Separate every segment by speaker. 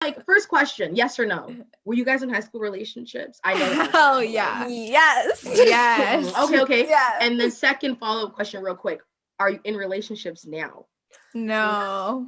Speaker 1: Like, first question, yes or no? Were you guys in high school relationships? I know.
Speaker 2: Hell yeah.
Speaker 3: Yes.
Speaker 2: Yes.
Speaker 1: Okay.
Speaker 3: Yes.
Speaker 1: And then second follow-up question real quick. Are you in relationships now?
Speaker 2: No.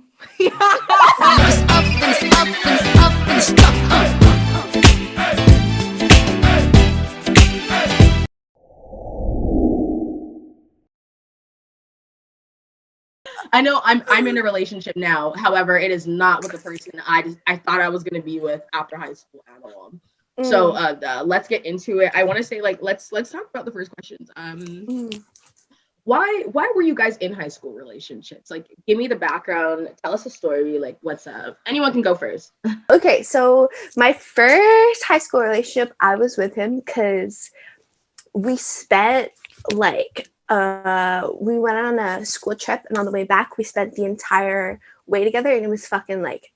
Speaker 1: I know I'm in a relationship now. However, it is not with the person I thought I was gonna be with after high school at all. So let's get into it. I want to say, like, let's talk about the first questions. Why were you guys in high school relationships? Like, give me the background, tell us a story, like, what's up? Anyone can go first.
Speaker 3: Okay, so my first high school relationship, I was with him because we spent like we went on a school trip, and on the way back we spent the entire way together, and it was fucking like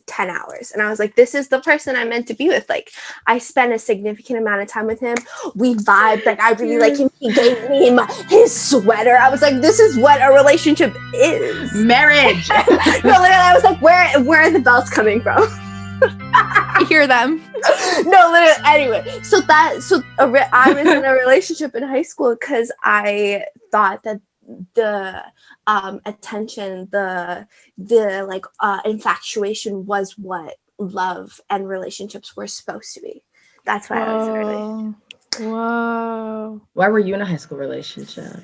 Speaker 3: 10 hours. And I was like, this is the person I'm meant to be with. Like, I spent a significant amount of time with him. We vibed. Like, I really like him. He gave me his sweater. I was like, this is what a relationship is.
Speaker 1: Marriage.
Speaker 3: No, literally, I was like, where are the bells coming from?
Speaker 2: I hear them.
Speaker 3: No, literally. Anyway, I was in a relationship in high school because I thought that the attention, the like infatuation was what love and relationships were supposed to be. That's why I was in a relationship.
Speaker 2: Whoa.
Speaker 1: Why were you in a high school relationship?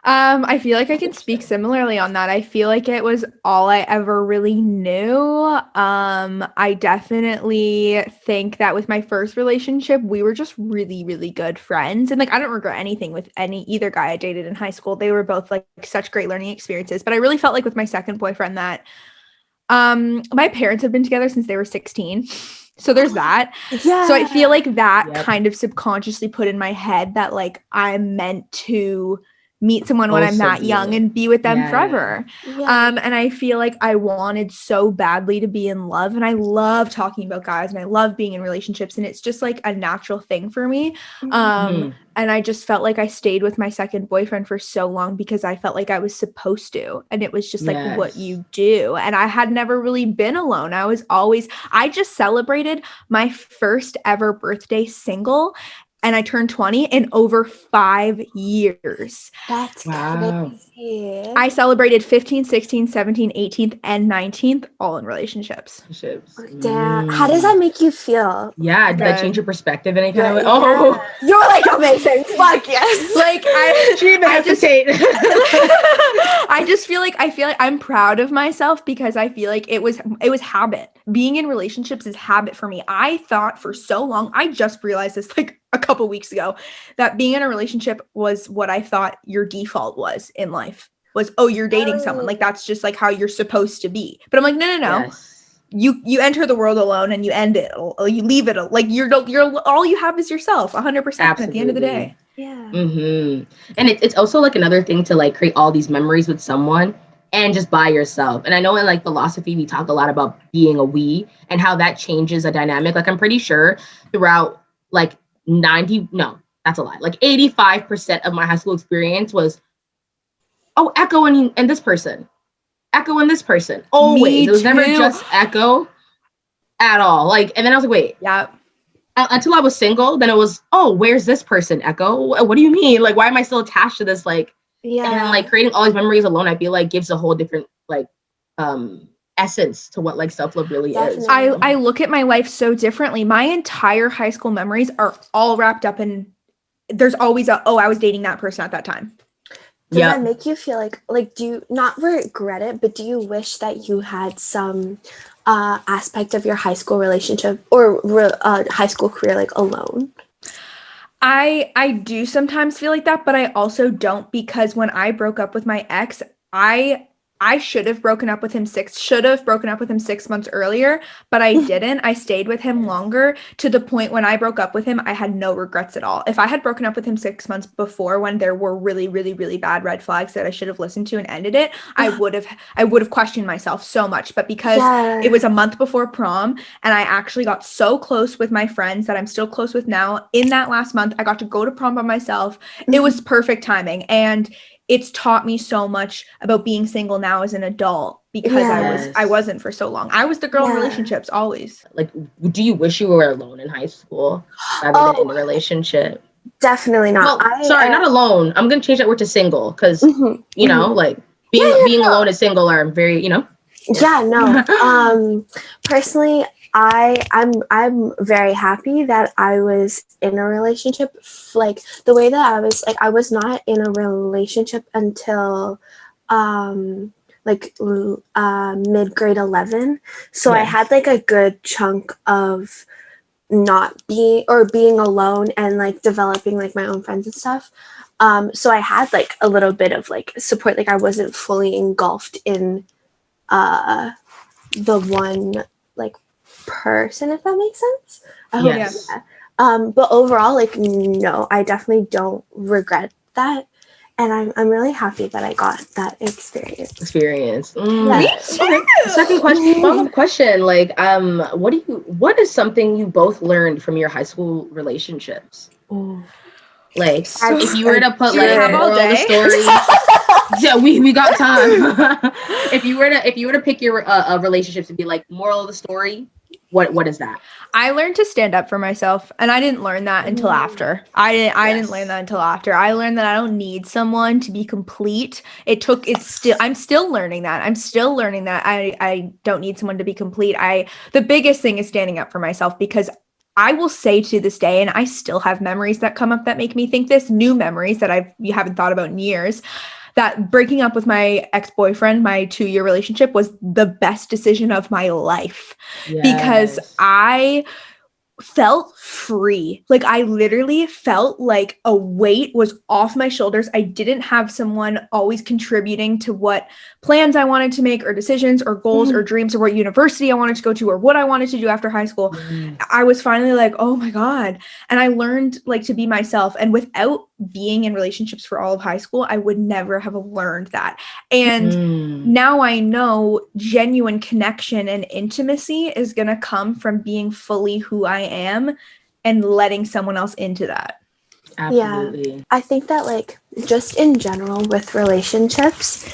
Speaker 2: I feel like I can speak similarly on that. I feel like it was all I ever really knew. I definitely think that with my first relationship, we were just really, really good friends. And like, I don't regret anything with either guy I dated in high school. They were both like such great learning experiences. But I really felt like with my second boyfriend that my parents have been together since they were 16. So there's that.
Speaker 3: Yeah.
Speaker 2: So I feel like that kind of subconsciously put in my head that like I'm meant to meet someone when I'm that young and be with them forever. And I feel like I wanted so badly to be in love, and I love talking about guys and I love being in relationships, and it's just like a natural thing for me. And I just felt like I stayed with my second boyfriend for so long because I felt like I was supposed to, and it was just like what you do. And I had never really been alone. I just celebrated my first ever birthday single, and I turned 20 in over 5 years.
Speaker 3: That's crazy.
Speaker 2: I celebrated 15, 16, 17, 18th, and 19th, all in relationships.
Speaker 3: Damn. How does that make you feel?
Speaker 1: Yeah, did that change your perspective in any kind of way?
Speaker 3: Yeah. Oh, you're like amazing. Fuck yes.
Speaker 2: Like I just feel like I'm proud of myself because I feel like it was habit. Being in relationships is habit for me. I thought for so long, I just realized this like a couple weeks ago, that being in a relationship was what I thought your default was in life. Was, oh, you're dating someone. Like, that's just like how you're supposed to be. But I'm like, no. Yes. You enter the world alone and you end it. You leave it. Like, you're all you have is yourself, 100% at the end of the day.
Speaker 3: Yeah.
Speaker 1: Mm-hmm. And it's also like another thing to like create all these memories with someone and just by yourself. And I know in like philosophy, we talk a lot about being a we and how that changes a dynamic. Like, I'm pretty sure throughout like 85% of my high school experience was, oh, Echo and this person. Echo and this person. Always. It was never just Echo at all. Like, and then I was like, wait.
Speaker 2: Yeah.
Speaker 1: Until I was single, then it was, oh, where's this person, Echo? What do you mean? Like, why am I still attached to this? Like, and then like creating all these memories alone, I feel like gives a whole different like essence to what like self-love really is.
Speaker 2: I look at my life so differently. My entire high school memories are all wrapped up in, there's always I was dating that person at that time.
Speaker 3: Does that make you feel like do you not regret it, but do you wish that you had some aspect of your high school relationship or high school career like alone?
Speaker 2: I do sometimes feel like that, but I also don't, because when I broke up with my ex, I should have broken up with him 6 months earlier, but I didn't. I stayed with him longer, to the point when I broke up with him, I had no regrets at all. If I had broken up with him 6 months before, when there were really, really, really bad red flags that I should have listened to and ended it, I would have questioned myself so much. But because it was a month before prom, and I actually got so close with my friends that I'm still close with now, in that last month, I got to go to prom by myself. It was perfect timing. And it's taught me so much about being single now as an adult because I wasn't for so long. I was the girl in relationships always.
Speaker 1: Like, do you wish you were alone in high school rather than in a relationship?
Speaker 3: Definitely not.
Speaker 1: Well, not alone. I'm gonna change that word to single because you know, like being alone and single are very, you know.
Speaker 3: Yeah, no. Personally, I'm very happy that I was in a relationship. Like the way that I was not in a relationship until mid-grade 11. So I had like a good chunk of not being alone and like developing like my own friends and stuff. So I had like a little bit of like support. Like I wasn't fully engulfed in the one like person, if that makes sense. I hope.
Speaker 1: Yes.
Speaker 3: But overall, like, no, I definitely don't regret that. And I'm really happy that I got that experience.
Speaker 1: Yeah. Okay. Second question, follow-up question. Like, what is something you both learned from your high school relationships?
Speaker 3: Ooh.
Speaker 1: Like, if you were to put like moral of the story, yeah, we got time. if you were to pick your relationships to be like moral of the story, what is that?
Speaker 2: I learned to stand up for myself, and I didn't learn that until after. I didn't learn that until after. I learned that I don't need someone to be complete. I'm still learning that. I don't need someone to be complete. The biggest thing is standing up for myself, because I will say to this day, and I still have memories that come up that make me think this, new memories that you haven't thought about in years, that breaking up with my ex-boyfriend, my 2-year relationship, was the best decision of my life. Because I felt free. Like I literally felt like a weight was off my shoulders. I didn't have someone always contributing to what plans I wanted to make, or decisions or goals or dreams, or what university I wanted to go to, or what I wanted to do after high school. I was finally like, oh my God. And I learned like to be myself. And without being in relationships for all of high school, I would never have learned that. And now I know genuine connection and intimacy is going to come from being fully who I am and letting someone else into that.
Speaker 1: Absolutely.
Speaker 3: Yeah. I think that like just in general with relationships,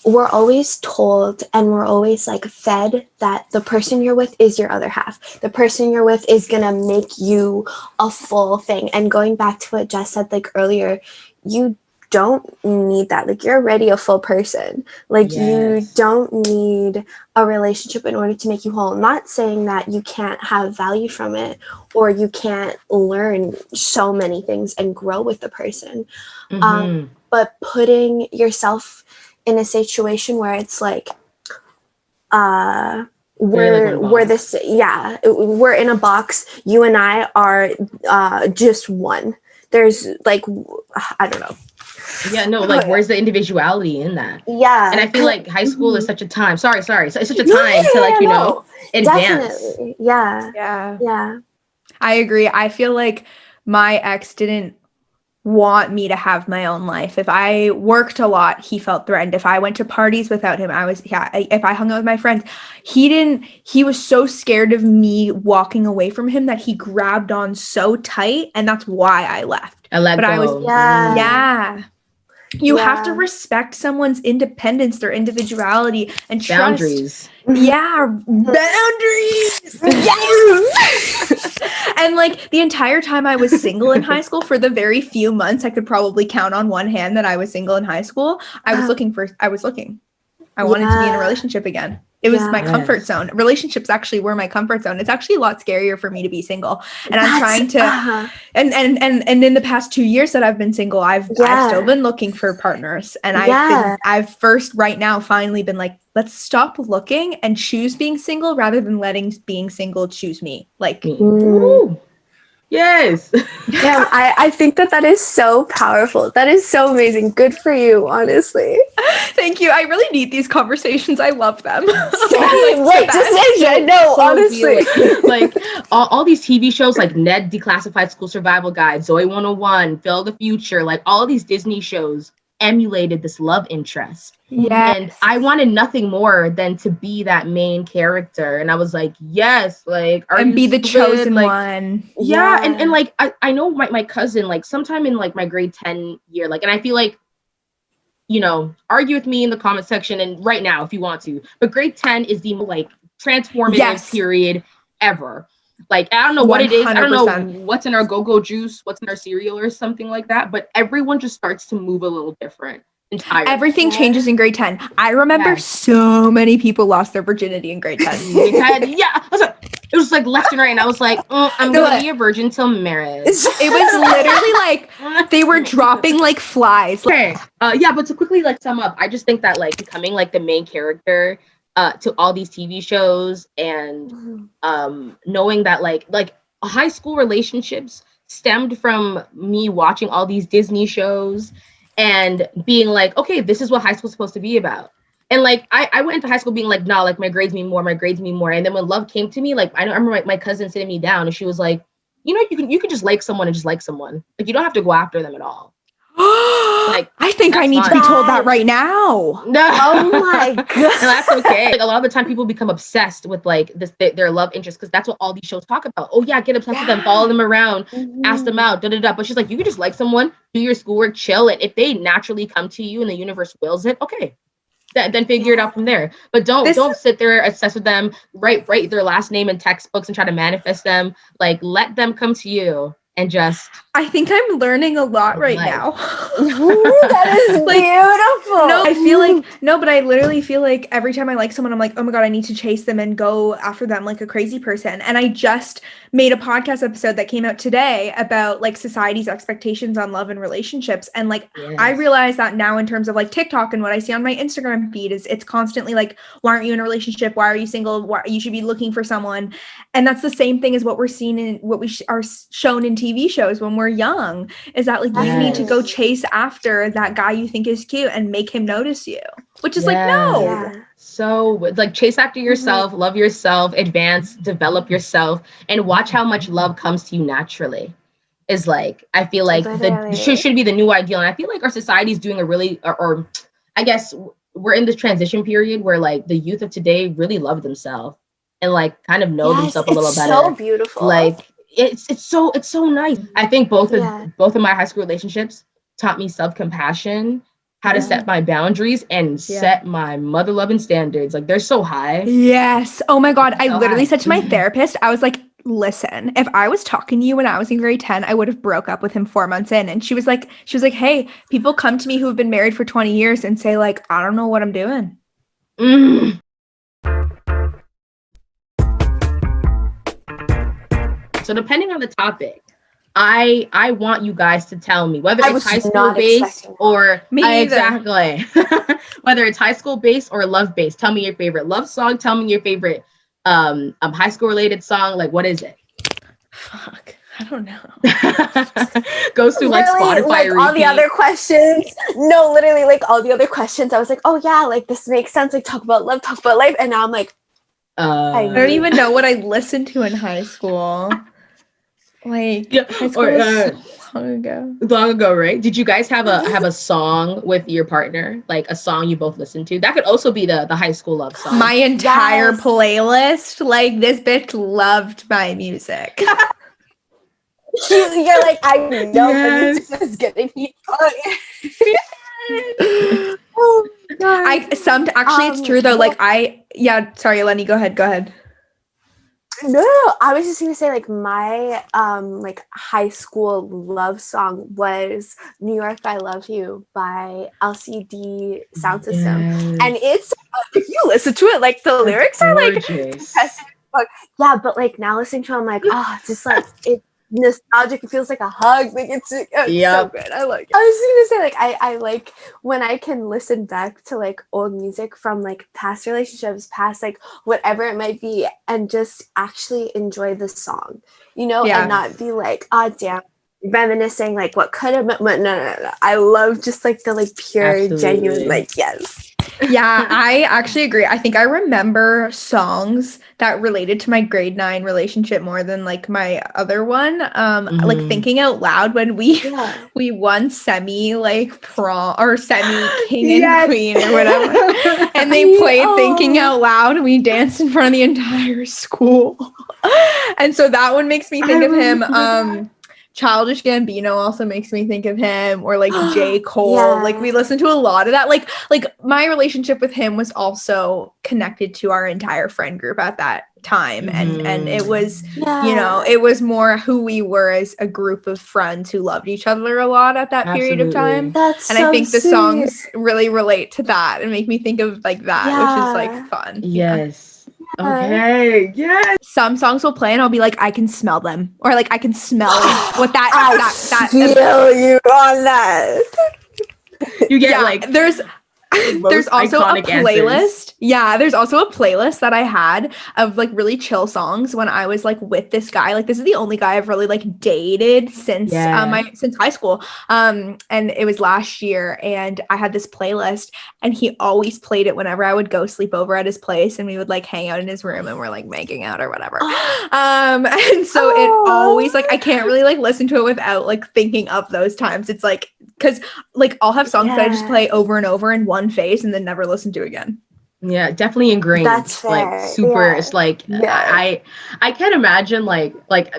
Speaker 3: we're always told and we're always like fed that the person you're with is your other half. The person you're with is going to make you a full thing. And going back to what Jess said like earlier, you don't need that. Like you're already a full person. Like you don't need a relationship in order to make you whole. I'm not saying that you can't have value from it or you can't learn so many things and grow with the person. But putting yourself in a situation where it's like we're in a box, you and I are just one. There's like, I don't know.
Speaker 1: Yeah, no, like where's the individuality in that?
Speaker 3: Yeah.
Speaker 1: And I feel like high school is such a time. Sorry. So it's such a time to like, you know, advance.
Speaker 3: Definitely. Yeah.
Speaker 2: I agree. I feel like my ex didn't want me to have my own life. If I worked a lot, he felt threatened. If I went to parties without him, if I hung out with my friends, he was so scared of me walking away from him that he grabbed on so tight, and that's why I left. You have to respect someone's independence, their individuality, and trust.
Speaker 1: Boundaries.
Speaker 2: Yeah, boundaries. Yes. And like the entire time I was single in high school, for the very few months I could probably count on one hand that I was single in high school, I was looking. I wanted to be in a relationship again. It was my comfort zone. Relationships actually were my comfort zone. It's actually a lot scarier for me to be single. And I'm trying to, and in the past 2 years that I've been single, I've still been looking for partners. And I've first right now finally been like, let's stop looking and choose being single rather than letting being single choose me. Like,
Speaker 1: yes.
Speaker 3: Yeah, I think that is so powerful. That is so amazing. Good for you, honestly.
Speaker 2: Thank you. I really need these conversations. I love them.
Speaker 3: Honestly.
Speaker 1: Like all these TV shows like Ned Declassified School Survival Guide, Zoe 101, Phil the Future, like all these Disney shows emulated this love interest. And I wanted nothing more than to be that main character. And I was like, yes, like
Speaker 2: be the chosen one.
Speaker 1: And like I know my cousin, like sometime in like my grade 10 year, like, and I feel like argue with me in the comment section and right now if you want to. But grade 10 is the like transformative period ever. Like, I don't know what 100%. It is. I don't know what's in our go-go juice, what's in our cereal or something like that. But everyone just starts to move a little different. Entirely.
Speaker 2: Everything changes in grade 10. I remember so many people lost their virginity in grade 10.
Speaker 1: It was like left and right. And I was like, I'm going to be a virgin till marriage.
Speaker 2: It was literally like they were dropping like flies.
Speaker 1: Okay. But to quickly like sum up, I just think that like becoming like the main character to all these TV shows and knowing that like high school relationships stemmed from me watching all these Disney shows and being like, okay, this is what high school's supposed to be about. And like, I went into high school being like, nah, like my grades mean more. And then when love came to me, like, I remember my cousin sitting me down and she was like, you can just like someone and just like someone. Like, you don't have to go after them at all.
Speaker 2: Like, I think I need to be told that right now.
Speaker 1: No.
Speaker 3: Oh my god.
Speaker 1: And that's okay. Like, a lot of the time people become obsessed with like their love interest because that's what all these shows talk about. Oh yeah, get obsessed with them, follow them around, ask them out, But she's like, you can just like someone, do your schoolwork, chill, and if they naturally come to you and the universe wills it, okay. Then figure it out from there. But don't sit there obsessed with them, write their last name in textbooks and try to manifest them. Like, let them come to you. And just,
Speaker 2: I think I'm learning a lot right now.
Speaker 3: Ooh, that is like, beautiful.
Speaker 2: No, I feel like, but I literally feel like every time I like someone, I'm like, oh my God, I need to chase them and go after them like a crazy person. And I just made a podcast episode that came out today about like society's expectations on love and relationships. And like, I realize that now in terms of like TikTok and what I see on my Instagram feed is it's constantly like, why aren't you in a relationship? Why are you single? Why you should be looking for someone. And that's the same thing as what we're seeing in what we are shown in TV shows when we're young, is that like you need to go chase after that guy you think is cute and make him notice you, which is like, no.
Speaker 3: Yeah.
Speaker 1: So like chase after yourself, love yourself, advance, develop yourself, and watch how much love comes to you naturally. Is like, I feel like the should be the new ideal. And I feel like our society is doing a really, or I guess we're in this transition period where like the youth of today really love themselves and like kind of know themselves a little better.
Speaker 3: It's so beautiful.
Speaker 1: Like, it's so nice. I think both of my high school relationships taught me self-compassion, how to set my boundaries and set my mother loving standards. Like, they're so high.
Speaker 2: Yes. Oh my God. I literally said to my therapist, I was like, listen, if I was talking to you when I was in grade 10, I would have broke up with him 4 months in. And she was like, hey, people come to me who have been married for 20 years and say like, I don't know what I'm doing.
Speaker 1: So depending on the topic, I want you guys to tell me whether it's high school based or exactly whether it's high school based or love based. Tell me your favorite love song. Tell me your favorite high school related song. Like, what is it?
Speaker 2: Fuck, I don't know.
Speaker 1: Goes through like Spotify.
Speaker 3: Like all the other questions. No, literally, like all the other questions. I was like, oh yeah, like this makes sense. Like talk about love, talk about life, and now I'm like,
Speaker 2: I don't even know what I listened to in high school. Like, high school was
Speaker 1: long ago, right? Did you guys have a song with your partner, like a song you both listened to? That could also be the high school love song.
Speaker 2: My entire playlist, like this bitch loved my music.
Speaker 3: You're like, I know this is getting me. Oh God.
Speaker 2: It's true though. Like sorry, Eleni, go ahead.
Speaker 3: No, I was just gonna say like my like high school love song was New York I Love You by LCD Sound System. And it's if you listen to it, like the lyrics are like depressing. Yeah, but like now listening to it, I'm like, just like it nostalgic. It feels like a hug. Like it's so good. I like it. I was gonna say like I like when I can listen back to like old music from like past relationships, past like whatever it might be, and just actually enjoy the song, and not be like, damn, reminiscing like what could have been. No. I love just like the like pure, genuine, like yes.
Speaker 2: Yeah, I actually agree. I think I remember songs that related to my grade 9 relationship more than like my other one. Like Thinking Out Loud when we won semi like prom or semi king and queen or whatever. And they played Thinking Out Loud and we danced in front of the entire school. And so that one makes me think of him. Childish Gambino also makes me think of him, or like J. Cole. Like we listen to a lot of that. Like my relationship with him was also connected to our entire friend group at that time. And it was, you know, it was more who we were as a group of friends who loved each other a lot at that period of time.
Speaker 3: That's
Speaker 2: and
Speaker 3: so
Speaker 2: I think the
Speaker 3: sweet.
Speaker 2: songs really relate to that and make me think of like that, which is like fun.
Speaker 1: Yes. Okay. Yes.
Speaker 2: Some songs will play and I'll be like, I can smell them, or like I can smell what that
Speaker 3: I feel you on that.
Speaker 1: You get like
Speaker 2: there's also a playlist. Answers. Yeah, there's also a playlist that I had of like really chill songs when I was like with this guy. Like this is the only guy I've really like dated since since high school. And it was last year, and I had this playlist, and he always played it whenever I would go sleep over at his place, and we would like hang out in his room and we're like making out or whatever. And so it always like I can't really like listen to it without like thinking of those times. It's like because like I'll have songs that I just play over and over in one phase and then never listen to again.
Speaker 1: Yeah, definitely ingrained.
Speaker 3: That's fair.
Speaker 1: Like super. It's like I can't imagine like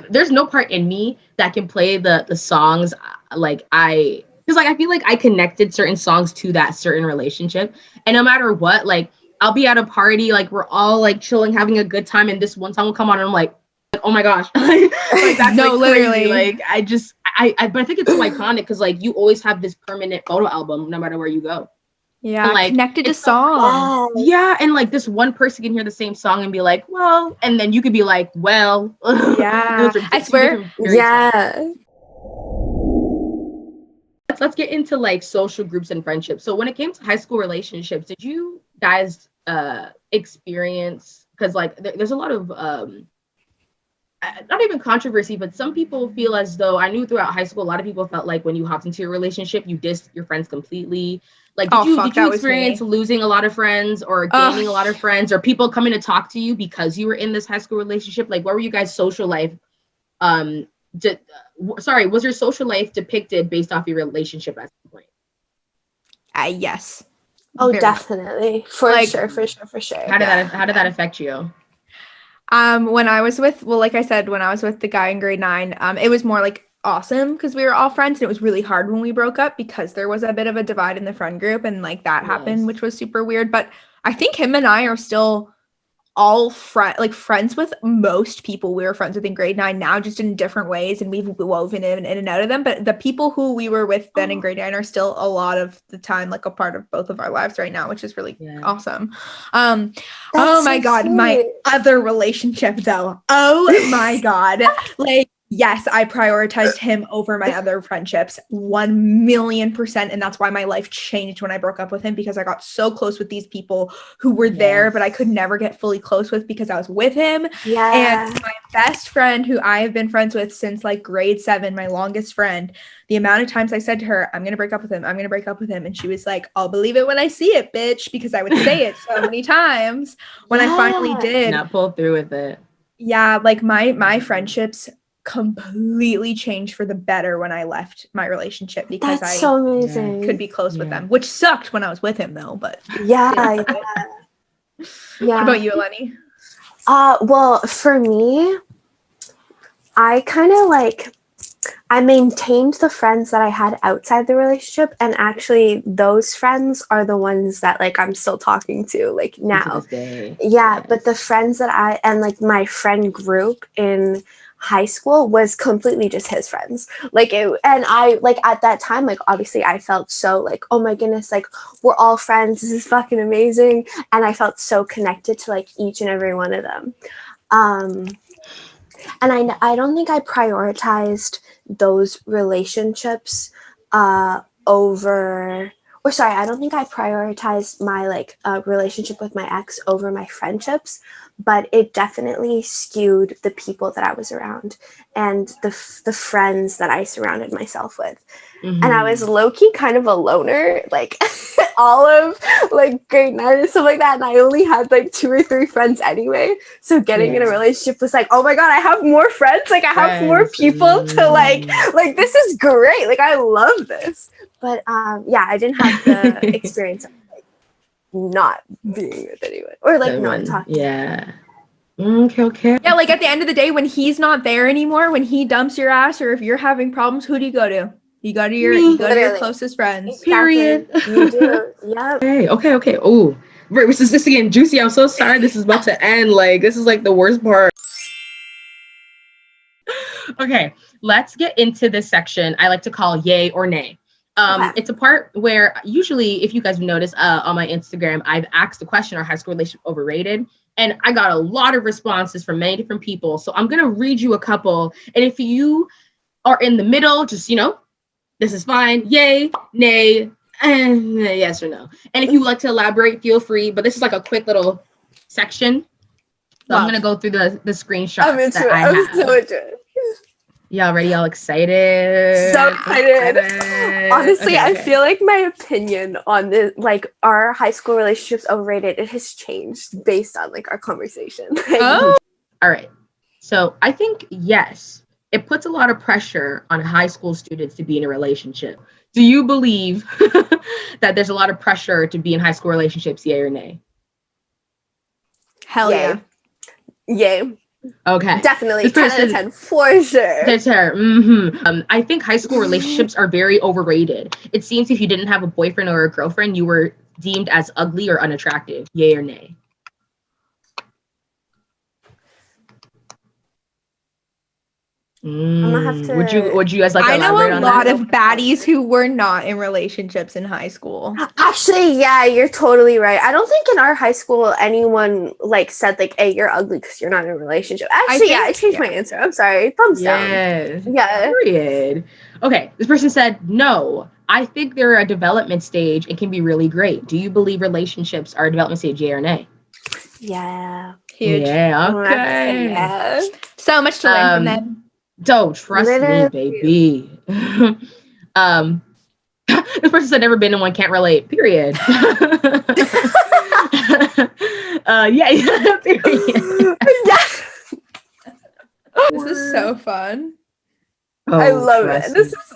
Speaker 1: there's no part in me that can play the songs like because like I feel like I connected certain songs to that certain relationship, and no matter what, like I'll be at a party, like we're all like chilling, having a good time, and this one song will come on, and I'm like oh my gosh, like that's no, like, literally, like but I think it's so iconic because like you always have this permanent photo album no matter where you go.
Speaker 2: Yeah,
Speaker 1: and, like,
Speaker 2: connected to song.
Speaker 1: Yeah, and like this one person can hear the same song and be like, well, and then you could be like, well,
Speaker 2: yeah, I swear,
Speaker 3: yeah.
Speaker 1: Let's get into like social groups and friendships. So when it came to high school relationships, did you guys experience? Because like there's a lot of not even controversy, but some people feel as though I knew throughout high school, a lot of people felt like when you hopped into your relationship, you dissed your friends completely. Like, did you experience losing a lot of friends or gaining a lot of friends or people coming to talk to you because you were in this high school relationship? Like, what were you guys' social life? Was your social life depicted based off your relationship at some point?
Speaker 2: Yes.
Speaker 3: Oh, definitely. For sure.
Speaker 1: How did that affect you?
Speaker 2: When I was with, like I said, when I was with the guy in grade 9, it was more like awesome because we were all friends, and it was really hard when we broke up because there was a bit of a divide in the friend group, and like that happened, which was super weird. But I think him and I are still all friends with most people we were friends with in grade 9 now, just in different ways, and we've woven in and out of them. But the people who we were with then in grade 9 are still a lot of the time like a part of both of our lives right now, which is really awesome. Oh my God, sweet. My other relationship though, oh my God, like yes, I prioritized him over my other friendships 1,000,000%. And that's why my life changed when I broke up with him, because I got so close with these people who were there, but I could never get fully close with because I was with him. Yeah. And my best friend, who I have been friends with since like grade 7, my longest friend, the amount of times I said to her, I'm going to break up with him. I'm going to break up with him. And she was like, I'll believe it when I see it, bitch. Because I would say it so many times when I finally did.
Speaker 1: Not pull through with it.
Speaker 2: Yeah. Like my friendships completely changed for the better when I left my relationship, because
Speaker 3: That's so amazing.
Speaker 2: Could be close with them, which sucked when I was with him though, but
Speaker 3: yeah.
Speaker 2: What about you, Eleni?
Speaker 3: Well, for me, I kind of like I maintained the friends that I had outside the relationship, and actually those friends are the ones that like I'm still talking to like now. But the friends that and like my friend group in high school was completely just his friends. Like it, and I like at that time, like obviously I felt so like, oh my goodness, like we're all friends, this is fucking amazing, and I felt so connected to like each and every one of them. And I don't think I prioritized those relationships I don't think I prioritized my like relationship with my ex over my friendships, but it definitely skewed the people that I was around and the friends that I surrounded myself with. Mm-hmm. And I was low-key kind of a loner, like all of like grade 9 and stuff like that. And I only had like 2 or 3 friends anyway. So getting in a relationship was like, oh my God, I have more friends. Like I have more people to like this is great. Like I love this. But I didn't have the experience of like not being with anyone or like not talking.
Speaker 1: Yeah. Okay.
Speaker 2: Yeah, like at the end of the day, when he's not there anymore, when he dumps your ass, or if you're having problems, who do you go to? You go to your closest friends.
Speaker 3: Exactly.
Speaker 1: Period.
Speaker 3: You do. Yep.
Speaker 1: Okay. Oh, right. This is getting juicy. I'm so sorry. This is about to end. Like, this is like the worst part. Okay, let's get into this section I like to call yay or nay. Okay. It's a part where usually, if you guys notice on my Instagram, I've asked the question, are high school relationships overrated? And I got a lot of responses from many different people. So I'm going to read you a couple. And if you are in the middle, just, this is fine. Yay, nay, and yes or no. And if you would like to elaborate, feel free. But this is like a quick little section. So I'm going to go through the screenshots. I'm so into it. Y'all ready? Y'all excited?
Speaker 3: So excited. Honestly, okay. I feel like my opinion on this, like, our high school relationships overrated, it has changed based on like our conversation.
Speaker 1: All right. So I think, yes, it puts a lot of pressure on high school students to be in a relationship. Do you believe that there's a lot of pressure to be in high school relationships, yay or nay?
Speaker 2: Hell yeah.
Speaker 3: Yay.
Speaker 1: Okay.
Speaker 3: Definitely 10 out of 10 for sure.
Speaker 1: That's her. Mm-hmm. I think high school relationships are very overrated. It seems if you didn't have a boyfriend or a girlfriend, you were deemed as ugly or unattractive. Yay or nay?
Speaker 3: I'm gonna have to...
Speaker 1: Would you guys like to elaborate on that?
Speaker 2: I know a lot of baddies who were not in relationships in high school.
Speaker 3: Actually, yeah, you're totally right. I don't think in our high school anyone like said like, "Hey, you're ugly because you're not in a relationship." Actually, I changed my answer. I'm sorry. Thumbs down. Yeah.
Speaker 1: Period. Okay, this person said no. I think they're a development stage and can be really great. Do you believe relationships are a development stage? Yay or nay?
Speaker 3: Yeah.
Speaker 2: Huge.
Speaker 1: Yeah. Okay.
Speaker 3: Yeah.
Speaker 2: So much to learn from them.
Speaker 1: Don't trust me, baby. This person said never been in one, can't relate. Period. Yeah. Period.
Speaker 2: This is so fun.
Speaker 3: I love it. This is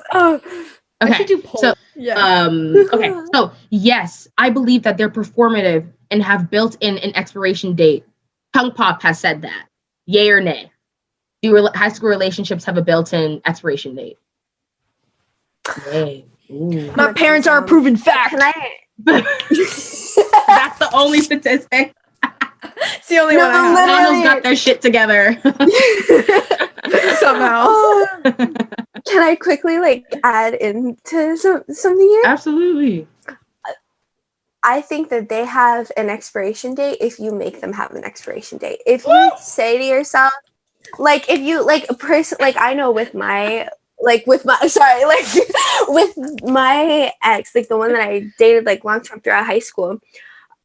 Speaker 1: okay. So okay. So yes, I believe that they're performative and have built in an expiration date. Tongue Pop has said that. Yay or nay? Do high school relationships have a built-in expiration date? Yay.
Speaker 2: My parents are a proven fact.
Speaker 3: Can I?
Speaker 1: That's the only statistic.
Speaker 2: It's the only one I have.
Speaker 1: Donald's got their shit together.
Speaker 2: Somehow.
Speaker 3: Can I quickly like add into something here?
Speaker 1: Absolutely.
Speaker 3: I think that they have an expiration date if you make them have an expiration date. If you say to yourself, like, if you like a person, like I know with my with my ex, like the one that I dated like long term throughout high school,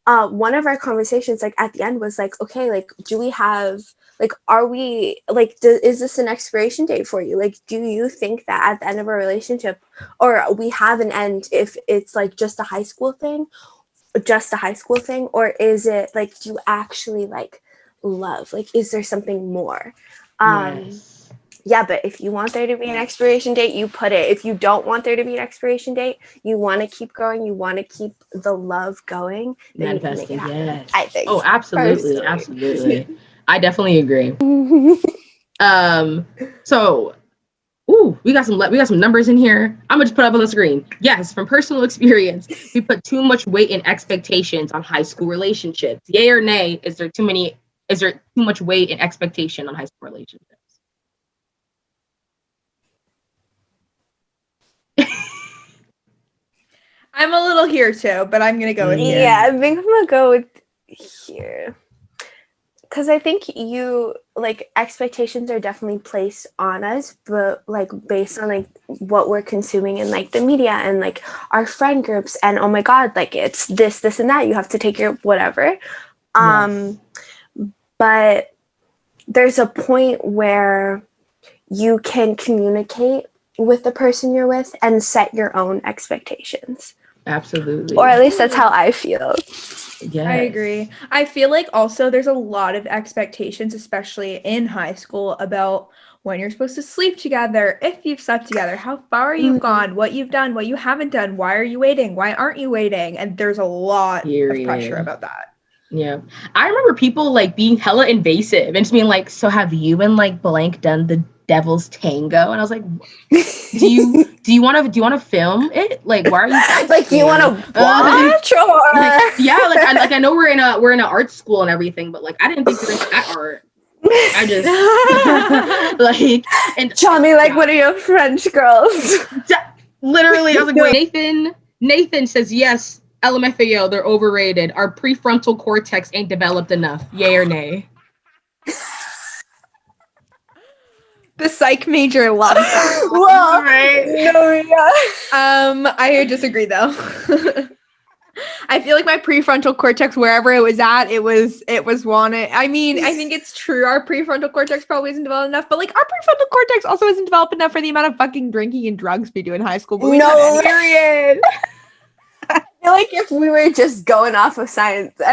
Speaker 3: one of our conversations like at the end was like, okay, like do we have like, are we like, is this an expiration date for you? Like, do you think that at the end of a relationship, or we have an end if it's like just a high school thing, or is it like, do you actually like love, like is there something more?
Speaker 1: Yes.
Speaker 3: Yeah, but if you want there to be an expiration date, you put it. If you don't want there to be an expiration date, you want to keep growing, you want to keep the love going, then you can make it happen.
Speaker 1: Yes.
Speaker 3: I think.
Speaker 1: Oh, absolutely. Absolutely. I definitely agree. So we got some numbers in here. I'm gonna just put up on the screen. Yes, from personal experience, we put too much weight and expectations on high school relationships. Yay or nay? Is there too much weight and expectation on high school relationships?
Speaker 2: I'm a little here too, but I'm gonna go with here.
Speaker 3: Yeah, I think I'm gonna go with here. Because I think expectations are definitely placed on us, but like based on like what we're consuming in like the media and like our friend groups, and oh my god, like it's this and that, you have to take your whatever. Yes. But there's a point where you can communicate with the person you're with and set your own expectations.
Speaker 1: Absolutely.
Speaker 3: Or at least that's how I feel.
Speaker 2: Yeah, I agree. I feel like also there's a lot of expectations, especially in high school, about when you're supposed to sleep together, if you've slept together, how far you've gone, what you've done, what you haven't done, why are you waiting, why aren't you waiting? And there's a lot of pressure about that.
Speaker 1: Yeah. I remember people like being hella invasive and just being like, so have you and like blank done the devil's tango? And I was like, do you want to film it? Like, why are you asking?
Speaker 3: Like, you want to watch or
Speaker 1: like, yeah, like I know we're in an art school and everything, but like I didn't think you were into that art. I just like and
Speaker 3: Johnny, like one of your French girls.
Speaker 1: Literally, I was like, wait, Nathan says yes, LMFAO, they're overrated. Our prefrontal cortex ain't developed enough. Yay or nay?
Speaker 2: The psych major loves that.
Speaker 3: Well, right? No, yeah.
Speaker 2: I disagree though. I feel like my prefrontal cortex, wherever it was at, it was wanted. I mean, I think it's true. Our prefrontal cortex probably isn't developed enough, but like our prefrontal cortex also isn't developed enough for the amount of fucking drinking and drugs we do in high school. But
Speaker 3: no, period. I feel like if we were just going off of science, you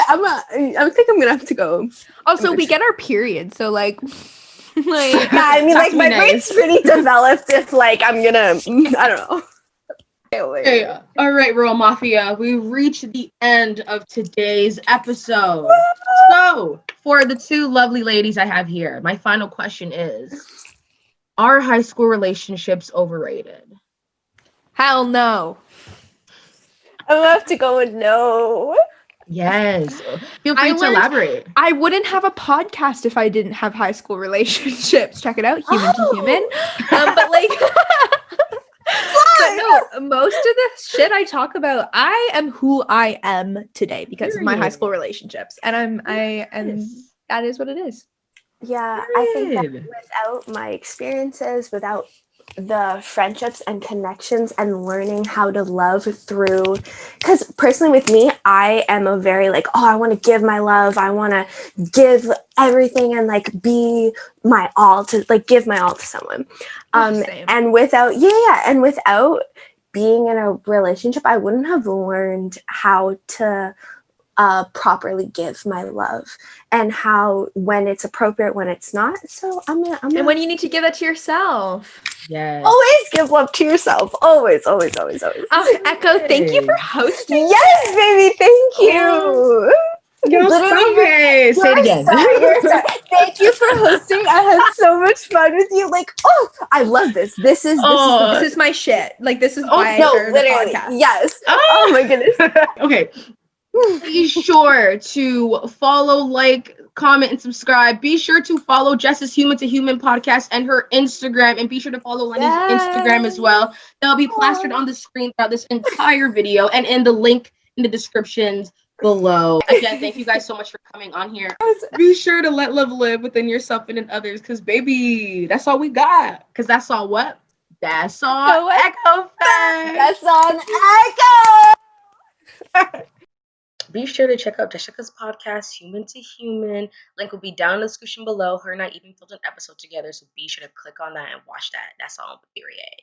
Speaker 3: know what? I think I'm gonna have to go.
Speaker 2: Also, we get our period, so like.
Speaker 3: Yeah, I mean, like my brain's pretty developed. If like I'm gonna, I don't know.
Speaker 1: Hey, all right, Royal Mafia, we reached the end of today's episode. So, for the two lovely ladies I have here, my final question is: are high school relationships overrated?
Speaker 2: Hell no.
Speaker 3: I'm gonna have to go with no.
Speaker 1: Yes. Feel free to elaborate.
Speaker 2: I wouldn't have a podcast if I didn't have high school relationships. Check it out, human to human. But like, but no, most of the shit I talk about, I am who I am today because of my high school relationships, and that is what it is.
Speaker 3: Yeah, I think that without my experiences, without the friendships and connections and learning how to love through, because personally with me, I am a very like, I want to give my love, I want to give everything and like be my all to like give my all to someone. And without being in a relationship, I wouldn't have learned how to properly give my love and how when it's appropriate, when it's not. So I'm
Speaker 2: and when you need to give that to yourself.
Speaker 1: Yes.
Speaker 3: Always give love to yourself. Always.
Speaker 2: Echo, thank you for hosting.
Speaker 3: Yes, baby. Thank you.
Speaker 1: Literally, say it again.
Speaker 3: Thank you for hosting. I had so much fun with you. Like, I love this. This is
Speaker 2: my shit. Like, this is why I started the podcast.
Speaker 3: Yes. Oh my goodness.
Speaker 1: Okay. Be sure to follow, like, comment, and subscribe. Be sure to follow Jess's Human to Human podcast and her Instagram, and be sure to follow Lenny's Instagram as well. They'll be plastered on the screen throughout this entire video and in the link in the descriptions below. Again, thank you guys so much for coming on here. Be sure to let love live within yourself and in others, because baby, that's all we got. Because that's all what? That's all Echo Facts.
Speaker 3: That's on Echo.
Speaker 1: Be sure to check out Jessica's podcast, Human to Human. Link will be down in the description below. Her and I even filmed an episode together, so be sure to click on that and watch that. That's all, period.